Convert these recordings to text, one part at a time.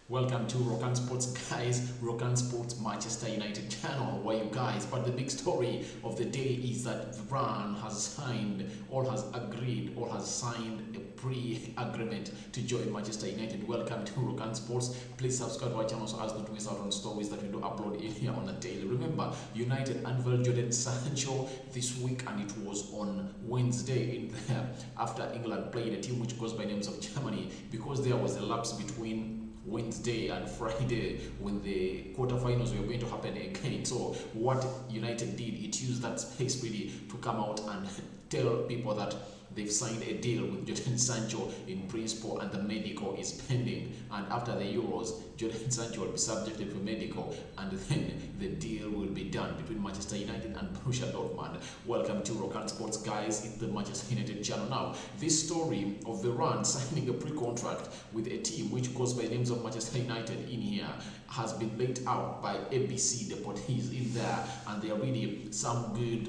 Welcome to Rokani Sports, guys. Rokani Sports Manchester United channel. How are you guys? But the big story of the day is that Varane has signed or has agreed or has signed a pre-agreement to join Manchester United. Welcome to Rokani Sports. Please subscribe to our channel so as not to miss out on stories that we do upload in here on a daily. Remember, United unveiled Jadon Sancho this week, and it was on Wednesday in there after England played a team which goes by names of Germany, because there was a lapse between Wednesday and Friday when the quarterfinals were going to happen again. So what United did, it used that space really to come out and tell people that they've signed a deal with Jadon Sancho in principle and the medical is pending. And after the Euros, Jadon Sancho will be subjected to medical, and then the deal will be done between Manchester United and Borussia Dortmund. Welcome to Rokani Sports, guys. It's the Manchester United channel. Now, this story of Varane signing a pre-contract with a team which goes by names of Manchester United in here has been laid out by ABC Deportes in there, and there are really some good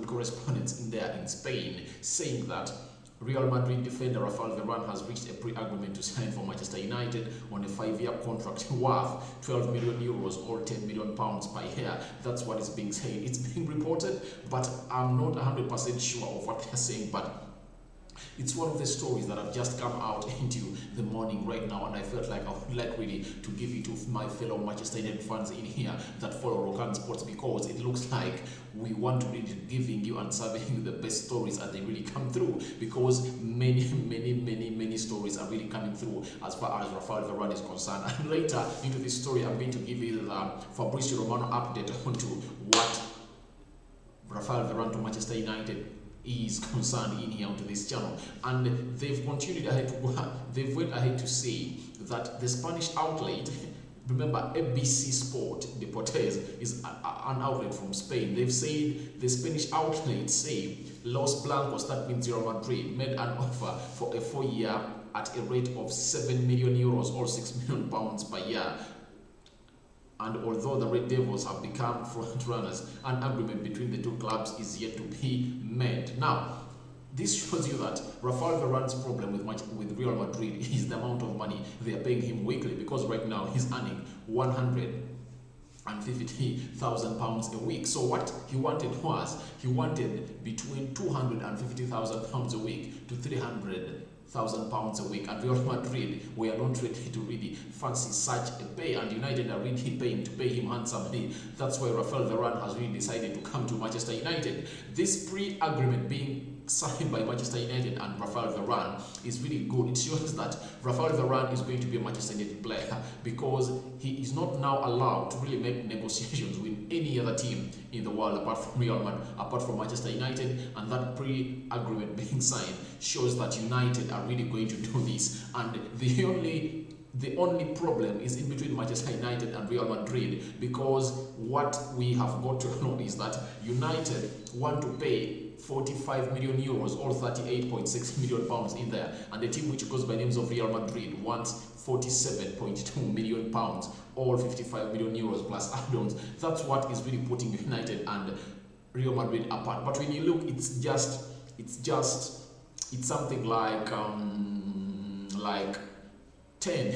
correspondents in there in Spain saying that Real Madrid defender Raphael Varane has reached a pre-agreement to sign for Manchester United on a 5-year contract worth 12 million euros or 10 million pounds per year. That's what is being said. It's being reported, but I'm not 100% sure of what they're saying. But it's one of the stories that have just come out into the morning right now, and I felt like I would like really to give it to my fellow Manchester United fans in here that follow Rokani Sports, because it looks like we want to really giving you and serving you the best stories as they really come through, because many stories are really coming through as far as Raphael Varane is concerned. And later into this story, I'm going to give you the Fabrizio Romano update onto what Raphael Varane to Manchester United is concerned in here onto this channel. And they've continued ahead they've went ahead to say that the Spanish outlet, remember ABC Sport Deportes is an outlet from Spain, they've said the Spanish outlet say Los Blancos, that means Real Madrid, made an offer for a 4-year at a rate of 7 million euros or 6 million pounds per year. And although the Red Devils have become front runners, an agreement between the two clubs is yet to be made. Now, this shows you that Raphael Varane's problem with Real Madrid is the amount of money they are paying him weekly, because right now he's earning £150,000 a week. So what he wanted between £250,000 a week to £300,000 a week, and Real Madrid were not ready to really fancy such a pay, and United are really paying to pay him handsomely. That's why Raphael Varane has really decided to come to Manchester United. This pre-agreement being signed by Manchester United and Raphael Varane is really good. It shows that Raphael Varane is going to be a Manchester United player, because he is not now allowed to really make negotiations with any other team in the world apart from Manchester United. And that pre-agreement being signed shows that United are really going to do this. And the only problem is in between Manchester United and Real Madrid, because what we have got to know is that United want to pay 45 million euros or 38.6 million pounds in there, and the team which goes by names of Real Madrid wants 47.2 million pounds or 55 million euros plus add-ons. That's what is really putting United and Real Madrid apart. But when you look, it's something like 10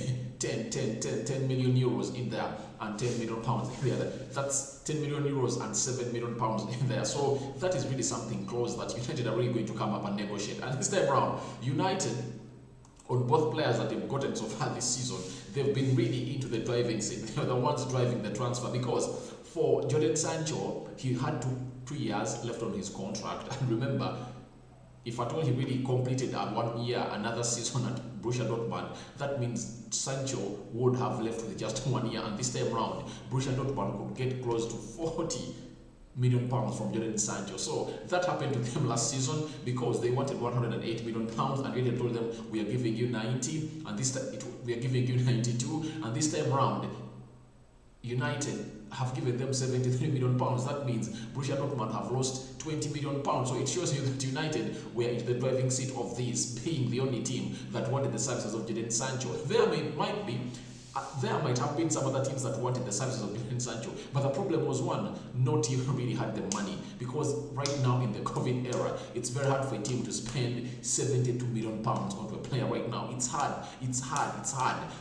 million euros in there and 10 million pounds in there. That's 10 million euros and 7 million pounds in there. So that is really something close that United are really going to come up and negotiate. And this time around, United, on both players that they've gotten so far this season, they've been really into the driving seat. They're the ones driving the transfer, because for Jadon Sancho, he had 2 years left on his contract. And remember, if at all he really completed a 1 year, another season at Borussia Dortmund, that means Sancho would have left with just 1 year. And this time around, Borussia Dortmund could get close to 40 million pounds from Jadon Sancho. So that happened to them last season, because they wanted 108 million pounds, and United told them, we are giving you 90, and this time we are giving you 92, and this time around United have given them 73 million pounds. That means Borussia Dortmund have lost 20 million pounds. So it shows you that United were in the driving seat of this, being the only team that wanted the services of Jadon Sancho. There might be There might have been some other teams that wanted the services of Jadon Sancho, but the problem was one, no team really had the money, because right now in the COVID era, it's very hard for a team to spend 72 million pounds onto a player right now. It's hard.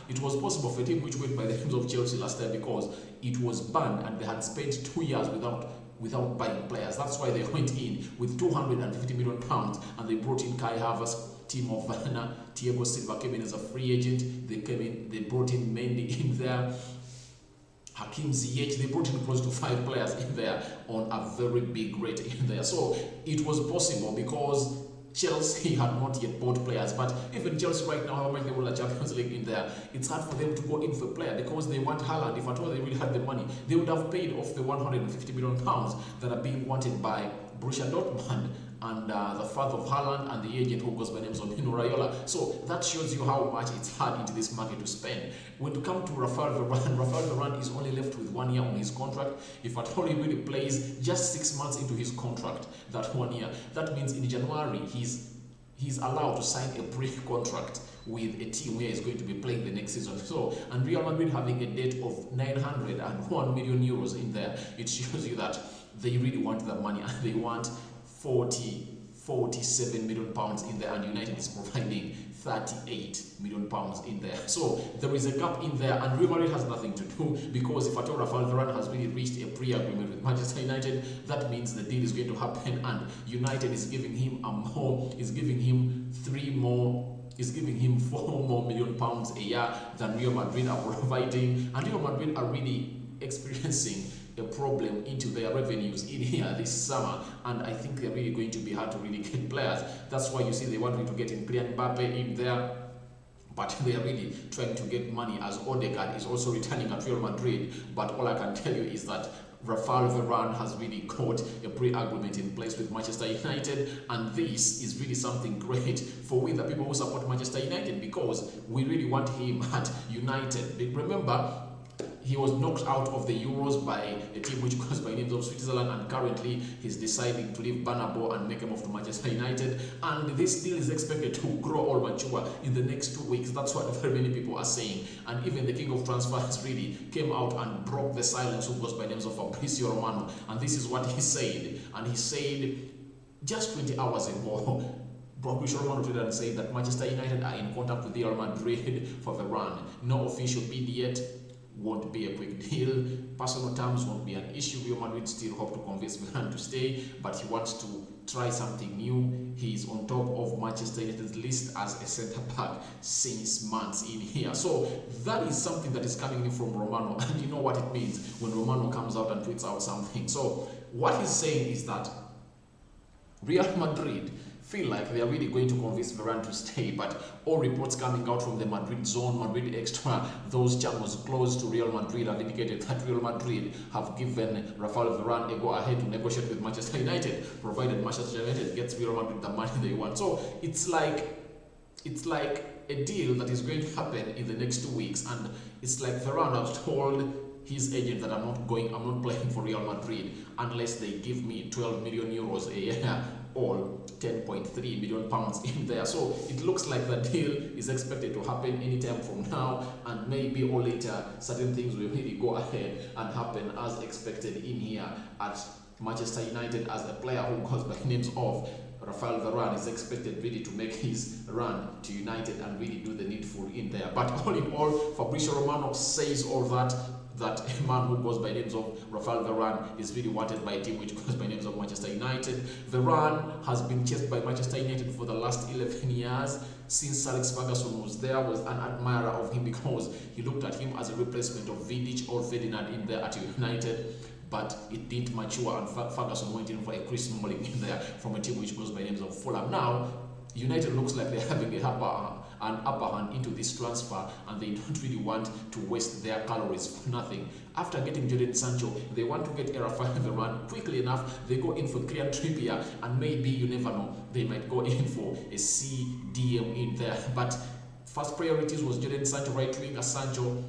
It was possible for a team which went by the names of Chelsea last year because it was banned and they had spent 2 years without buying players. That's why they went in with 250 million pounds and they brought in Kai Havertz, Timo Werner, Thiago Silva came in as a free agent. They brought in Mendy in there, Hakim Ziyech. They brought in close to 5 players in there on a very big rate in there. So it was possible because Chelsea had not yet bought players, but even Chelsea right now, how much they won the Champions League in there, it's hard for them to go in for a player because they want Haaland. If at all they really had the money, they would have paid off the 150 million pounds that are being wanted by Borussia Dortmund and the father of Haaland and the agent who goes by names of Mino Raiola. So that shows you how much it's hard into this market to spend. When it comes to Raphael Varane is only left with 1 year on his contract. If at all he really plays just 6 months into his contract, that 1 year, that means in January he's allowed to sign a pre-contract with a team where he's going to be playing the next season. So, and Real Madrid having a debt of 901 million euros in there, it shows you that they really want the money and they want 47 million pounds in there, and United is providing 38 million pounds in there. So there is a gap in there, and Real Madrid has nothing to do because if at all Raphael Varane has really reached a pre-agreement with Manchester United, that means the deal is going to happen, and United is giving him £4 million a year than Real Madrid are providing, and Real Madrid are really experiencing a problem into their revenues in here this summer, and I think they're really going to be hard to really get players. That's why you see they want to get in Kylian Mbappe in there, but they are really trying to get money as Odegaard is also returning at Real Madrid. But all I can tell you is that Raphael Varane has really got a pre-agreement in place with Manchester United, and this is really something great for we the people who support Manchester United because we really want him at United. Remember, he was knocked out of the Euros by a team which goes by names of Switzerland, and currently he's deciding to leave Bernabeu and make a move to Manchester United, and this deal is expected to grow or mature in the next 2 weeks. That's what very many people are saying, and even the king of transfers really came out and broke the silence who goes by names of Fabrizio Romano, and this is what he said. And he said just 20 hours ago, Fabrizio Romano tweeted and said that Manchester United are in contact with Real Madrid for Varane. No official bid yet. Won't be a quick deal. Personal terms won't be an issue. Real Madrid still hope to convince Varane to stay, but he wants to try something new. He's on top of Manchester United's list as a centre back since months in here. So that is something that is coming in from Romano, and you know what it means when Romano comes out and tweets out something. So what he's saying is that Real Madrid feel like they are really going to convince Varane to stay, but all reports coming out from the Madrid zone, Madrid Extra, those channels close to Real Madrid have indicated that Real Madrid have given Raphael Varane a go-ahead to negotiate with Manchester United, provided Manchester United gets Real Madrid the money they want. So it's like a deal that is going to happen in the next 2 weeks, and it's like Varane has told his agent that I'm not playing for Real Madrid unless they give me 12 million euros a year or 10.3 million pounds in there. So it looks like the deal is expected to happen anytime from now, and maybe or later certain things will really go ahead and happen as expected in here at Manchester United, as the player who goes by names of Raphael Varane is expected really to make his run to United and really do the needful in there. But all in all, Fabrizio Romano says all that a man who goes by names of Raphael Varane is really wanted by a team which goes by names of Manchester United. Varane has been chased by Manchester United for the last 11 years. Since Alex Ferguson was there, was an admirer of him because he looked at him as a replacement of Vidic or Ferdinand in there at United. But it didn't mature, and Ferguson went in for a Chris Smalling in there from a team which goes by names of Fulham. Now, United looks like they're having an upper hand into this transfer, and they don't really want to waste their calories for nothing. After getting Jadon Sancho, they want to get Raphael Varane quickly enough. They go in for Kylian Trippier, and maybe, you never know, they might go in for a CDM in there. But first priorities was Jadon Sancho, right winger Sancho.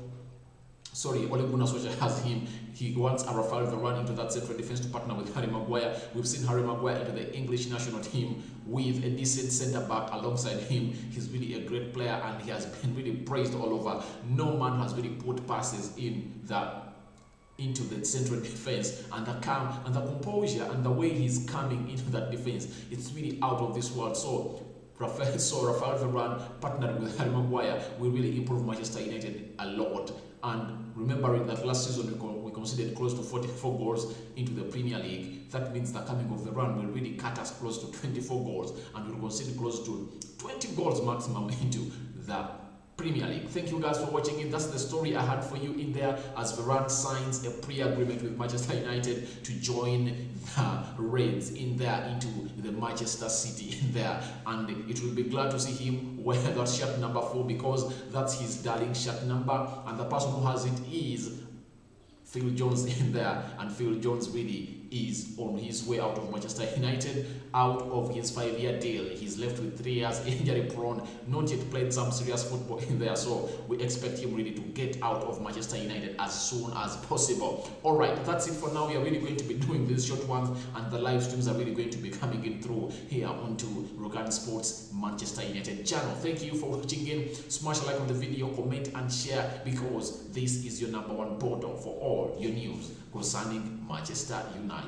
Sorry, Ole Gunnar Solskjaer has him. He wants a Raphael Varane into that central defense to partner with Harry Maguire. We've seen Harry Maguire into the English national team with a decent centre back alongside him. He's really a great player and he has been really praised all over. No man has really put passes into the central defense, and the calm and the composure and the way he's coming into that defense, it's really out of this world. So Raphael Varane partnered with Harry Maguire will really improve Manchester United a lot. And remembering that last season we conceded close to 44 goals into the Premier League, that means the coming of Varane will really cut us close to 24 goals, and we'll concede close to 20 goals maximum into the Premier League. Thank you guys for watching it. That's the story I had for you in there, as Varane signs a pre-agreement with Manchester United to join the Reds in there into the Manchester City in there, and it will be glad to see him wear that shirt number 4, because that's his darling shirt number, and the person who has it is Phil Jones in there, and Phil Jones really is on his way out of Manchester United, out of his 5-year deal. He's left with 3 years, injury prone, not yet played some serious football in there, so we expect him really to get out of Manchester United as soon as possible. Alright, that's it for now. We are really going to be doing these short ones, and the live streams are really going to be coming in through here onto Rokani Sports Manchester United channel. Thank you for watching in. Smash a like on the video, comment and share, because this is your #1 portal for all your news concerning Manchester United.